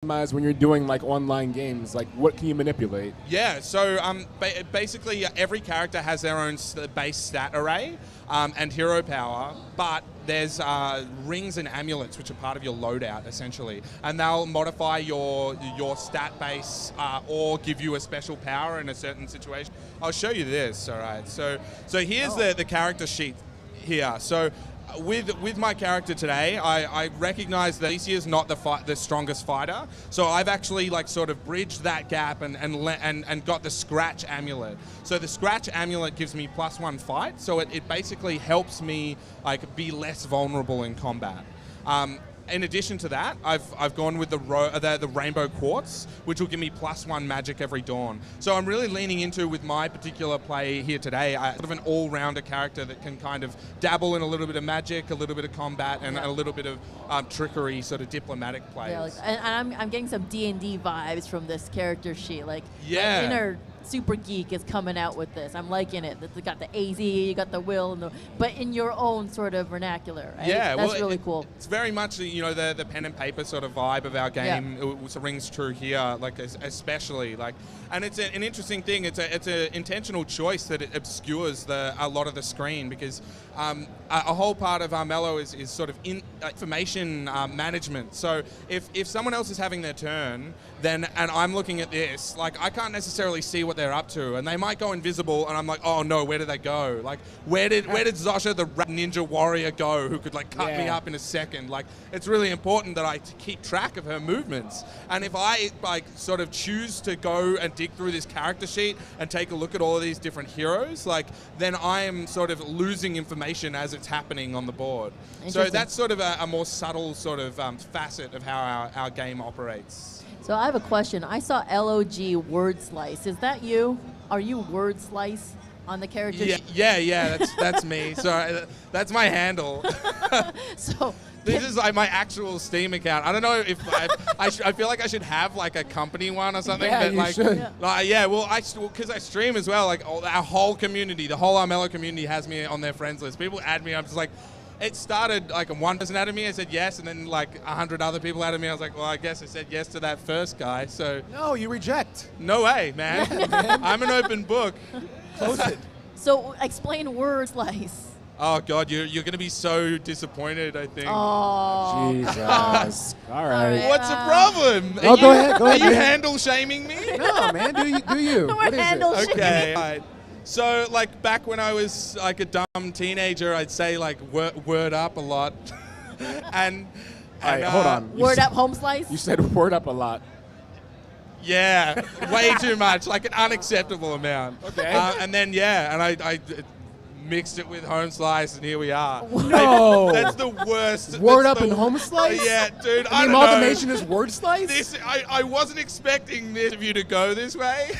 when you're doing like online games? Like, what can you manipulate? Yeah, so basically every character has their own base stat array and hero power, but there's rings and amulets which are part of your loadout essentially, and they'll modify your stat base or give you a special power in a certain situation. I'll show you this. All right, so here's the character sheet here. So with my character today, I recognize that Darcy is not the strongest fighter, so I've actually like sort of bridged that gap and got the scratch amulet. So the scratch amulet gives me +1 fight, so it basically helps me like be less vulnerable in combat. In addition to that, I've gone with the rainbow quartz, which will give me +1 magic every dawn. So I'm really leaning into, with my particular play here today, sort of an all-rounder character that can kind of dabble in a little bit of magic, a little bit of combat, and a little bit of trickery, sort of diplomatic plays. Yeah, like, and I'm getting some D&D vibes from this character sheet. Like, yeah. My inner super geek is coming out with this. I'm liking it. You got the AZ, you got the will, but in your own sort of vernacular. Right? Yeah, that's really cool. It's very much the pen and paper sort of vibe of our game. It rings true here, like especially like, and it's an interesting thing. It's an intentional choice that it obscures a lot of the screen, because a whole part of Armello is sort of information management. So if someone else is having their turn, and I'm looking at this, like I can't necessarily see what they're up to, and they might go invisible, and I'm like, oh no, where did they go? Like, where did Zosha, the ninja warrior, go, who could like cut me up in a second? Like, it's really important that I keep track of her movements. And if I like sort of choose to go and dig through this character sheet and take a look at all of these different heroes, like, then I am sort of losing information as it's happening on the board. So that's sort of a more subtle sort of facet of how our game operates. So I have a question. I saw LOG word slice. Is that you? Are you word slice on the character sheet? Yeah, that's me. So that's my handle. So this is like my actual Steam account. I don't know if I feel like I should have like a company one or something. Yeah, but you like, should. Because I stream as well. Like our whole community, the whole Armello community has me on their friends list. People add me. I'm just like. It started like one person added me, I said yes, and then like 100 other people added me. I was like, well, I guess I said yes to that first guy. So No, you reject. no way, man. I'm an open book. Close it. So explain word slice. Oh God, you're going to be so disappointed, I think. Oh, Jesus. All right. What's the problem? No, go ahead. Are you handle shaming me? No, man. Do you? We're What is handle it? Okay. All right. So, like, back when I was, like, a dumb teenager, I'd say, like, word up a lot. and All right, hold on. Word up home slice? You said word up a lot. Yeah, way too much, like an unacceptable amount. Okay. And then, and I mixed it with home slice, and here we are. No. That's the worst. Word That's up and home slice? Yeah, dude, The I don't know. amalgamation is word slice? I wasn't expecting this of you to go this way.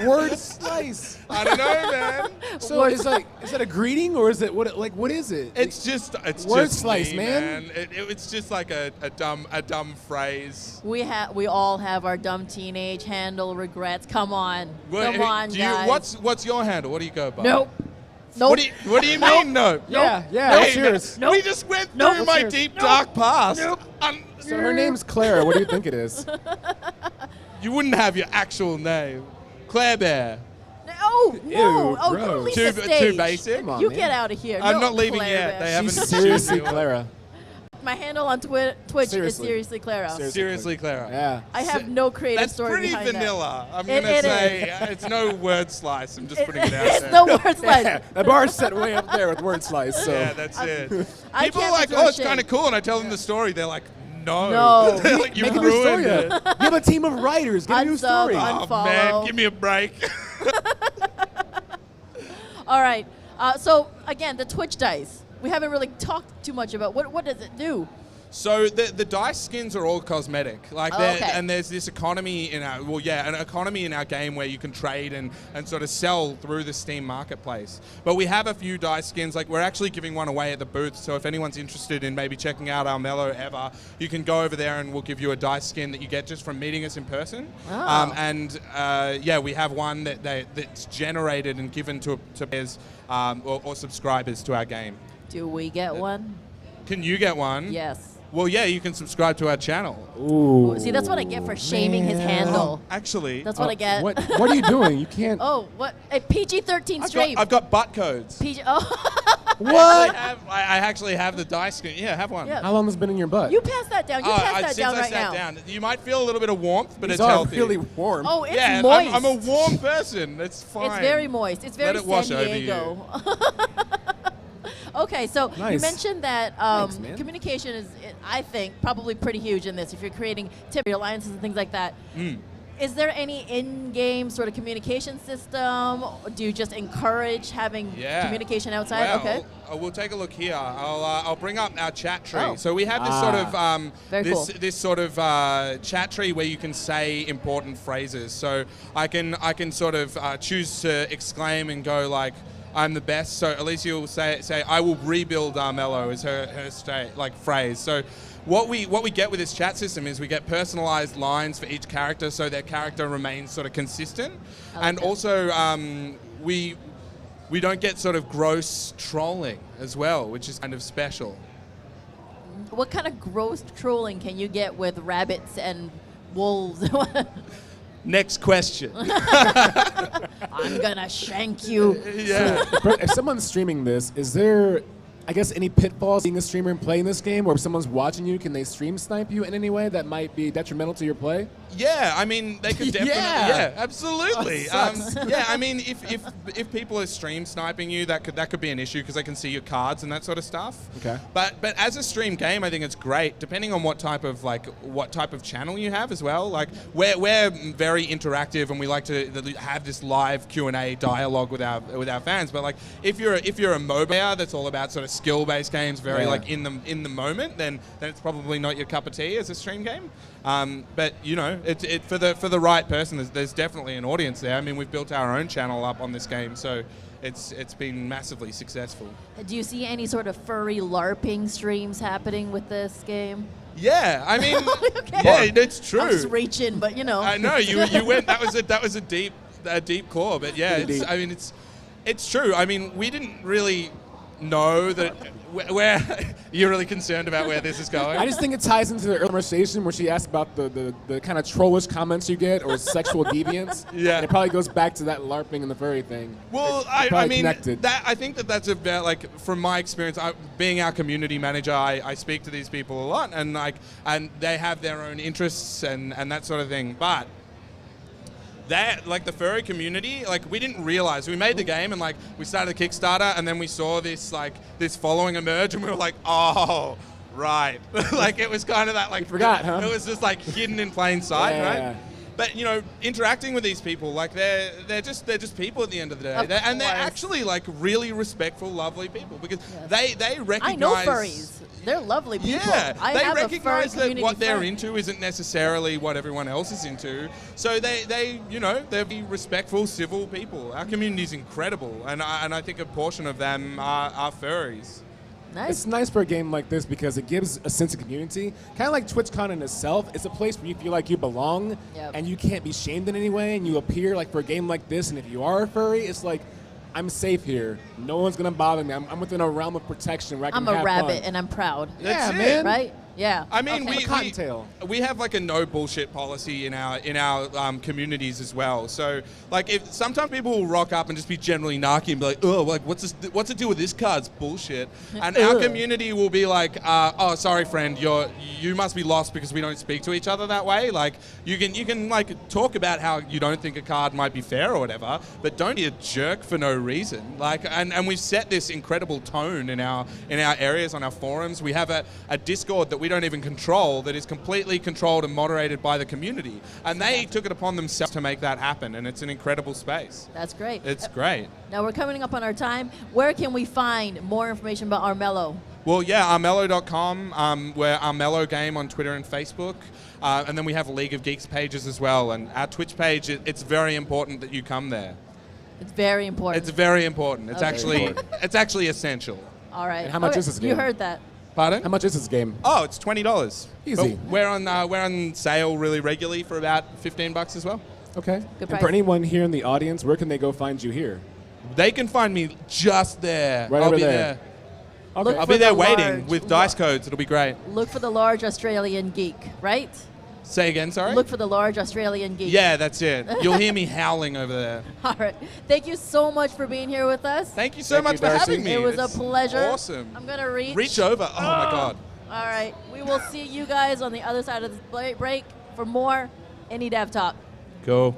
Word slice. I don't know, man. So is that a greeting, or is it what is it? It's just word just slice, me, man. It's just like a dumb phrase. We all have our dumb teenage handle regrets. Come on, guys. What's your handle? What do you go by? Nope. Nope. What do you mean? No. Yeah. Hey, Cheers. We just went through my deep dark past. So her name's Clara. What do you think it is? You wouldn't have your actual name, Claire Bear. No. Ew, Oh, gross. you leave the stage. Too basic. Come on, You man. get out of here. I'm No, not leaving Claire yet. Bear. They haven't. She's seriously Clara. My handle on Twitch is seriously Clara. Seriously, Clara. Yeah. I have no creative That's story pretty behind vanilla. I'm It- gonna it say it's no word slice. I'm just putting it out It's there. no word slice. Yeah, the bar's set way up there with word slice. So. Yeah, that's it. I People are can't like, be oh, it's ashamed. kind of cool, and I tell them the story. They're like, no. No. They're like, you Make a ruined story it. up. You have a team of writers. Get a new Unsub, story. unfollow. Oh man, give me a break. All right. So again, the Twitch dice. We haven't really talked too much about what does it do. So the dice skins are all cosmetic, like okay. And there's this economy in our an economy in our game where you can trade and sort of sell through the Steam marketplace. But we have a few dice skins, like we're actually giving one away at the booth. So if anyone's interested in maybe checking out Armello ever, you can go over there and we'll give you a dice skin that you get just from meeting us in person. Oh. We have one that's generated and given to players or subscribers to our game. Do we get one? Can you get one? Yes. Well, yeah, you can subscribe to our channel. Ooh. See, that's what I get for shaming his handle. Actually, That's what I get. What are you doing? You can't. Oh, what? A PG-13 stream. I've got butt codes. What? I actually have the dice screen. Yeah, have one. Yeah. How long has it been in your butt? You pass that down. You pass that since down I right sat now. down, you might feel a little bit of warmth, but These it's are healthy. really warm. Oh, it's yeah, moist. I'm a warm person. It's fine. It's very moist. It's very Let it wash San over Diego. Okay, so Nice. you mentioned that Thanks, man. communication is, I think, probably pretty huge in this. If you're creating alliances and things like that. Is there any in-game sort of communication system? Do you just encourage having communication outside? Well, Okay. We'll take a look here. I'll bring up our chat tree. Oh. So we have this sort of Very cool. this sort of chat tree where you can say important phrases. So I can sort of choose to exclaim and go like, "I'm the best." So Alicia will say "I will rebuild Armello" is her phrase. So what we get with this chat system is we get personalized lines for each character, so their character remains sort of consistent, and also we don't get sort of gross trolling as well, which is kind of special. What kind of gross trolling can you get with rabbits and wolves? Next question. I'm gonna shank you. Yeah. If someone's streaming this, is there, I guess, any pitfalls being a streamer and playing this game? Or if someone's watching you, can they stream snipe you in any way that might be detrimental to your play? Yeah, I mean, they could definitely. Yeah. Absolutely. Oh, it sucks. Yeah, I mean, if people are stream sniping you, that could be an issue because they can see your cards and that sort of stuff. Okay. But as a stream game, I think it's great, depending on what type of channel you have as well. Like we're very interactive and we like to have this live Q&A dialogue with our fans. But like if you're a mobile player that's all about sort of skill-based games, very like in the moment, then it's probably not your cup of tea as a stream game. But you know, it for the right person, there's definitely an audience there. I mean, we've built our own channel up on this game, so it's been massively successful. Do you see any sort of furry LARPing streams happening with this game? Yeah, I mean, Okay. yeah, it's true. I'm just reaching, but you know. I know you went. That was a deep core, but yeah, Pretty deep. I mean, it's true. I mean, we didn't really know that where you're really concerned about where this is going. I just think it ties into the earlier conversation where she asked about the kind of trollish comments you get or sexual deviance. Yeah. And it probably goes back to that LARPing and the furry thing. Well, They're I mean, connected. I think that's about, like, from my experience, being our community manager, I speak to these people a lot, and they have their own interests and that sort of thing. But that, like, the furry community, like, we didn't realize. We made the game and, like, we started the Kickstarter and then we saw this following emerge and we were like, oh, right. Like, it was kind of that, like, You forgot, huh? It was just, like, hidden in plain sight, Yeah. right? But, you know, interacting with these people, like, they're just people at the end of the day. Of They're course. actually, like, really respectful, lovely people because they recognize... I know furries. They're lovely people. Yeah, I they have a furry recognize that community what they're friend. into isn't necessarily what everyone else is into. So they you know, they're respectful, civil people. Our community is incredible, and I think a portion of them are furries. Nice. It's nice for a game like this because it gives a sense of community. Kind of like Twitchcon in itself. It's a place where you feel like you belong and you can't be shamed in any way, and you appear like for a game like this, and if you are a furry, it's like, I'm safe here. No one's gonna bother me. I'm within a realm of protection where I can I'm a have rabbit fun. and I'm proud. Yeah, That's it. man. Right? Yeah. I mean, Okay. Cottontail. we have like a no bullshit policy in our communities as well. So like, if sometimes people will rock up and just be generally narky and be like, oh, like what's the deal with this card? It's bullshit. And our community will be like, oh, sorry, friend, you must be lost because we don't speak to each other that way. Like you can like talk about how you don't think a card might be fair or whatever, but don't be a jerk for no reason. Like, and we've set this incredible tone in our areas on our forums. We have a Discord that we don't even control, that is completely controlled and moderated by the community, and they took it upon themselves to make that happen, and it's an incredible space. That's great. It's great. Now we're coming up on our time. Where can we find more information about Armello? Well, yeah, Armello.com. We're Armello Game on Twitter and Facebook, and then we have League of Geeks pages as well, and our Twitch page. It's very important that you come there. It's very important. It's very important. It's Okay. actually essential. All right. And how much Okay, is this You game? heard that. Pardon? How much is this game? Oh, it's $20. Easy. But we're on sale really regularly for about $15 as well. Okay. Good And price. for anyone here in the audience, where can they go find you here? They can find me just there. Right I'll over be there. Look I'll for be there the waiting large- with dice codes. It'll be great. Look for the large Australian geek, right? Say again, sorry? Look for the large Australian geek. Yeah, that's it. You'll hear me howling over there. All right. Thank you so much for being here with us. Thank you so Thank much you, for Darcy. having me. It was It's a pleasure. Awesome. I'm going to Reach over. Oh, my God. All right. We will see you guys on the other side of this break for more Indie Dev Talk. Cool.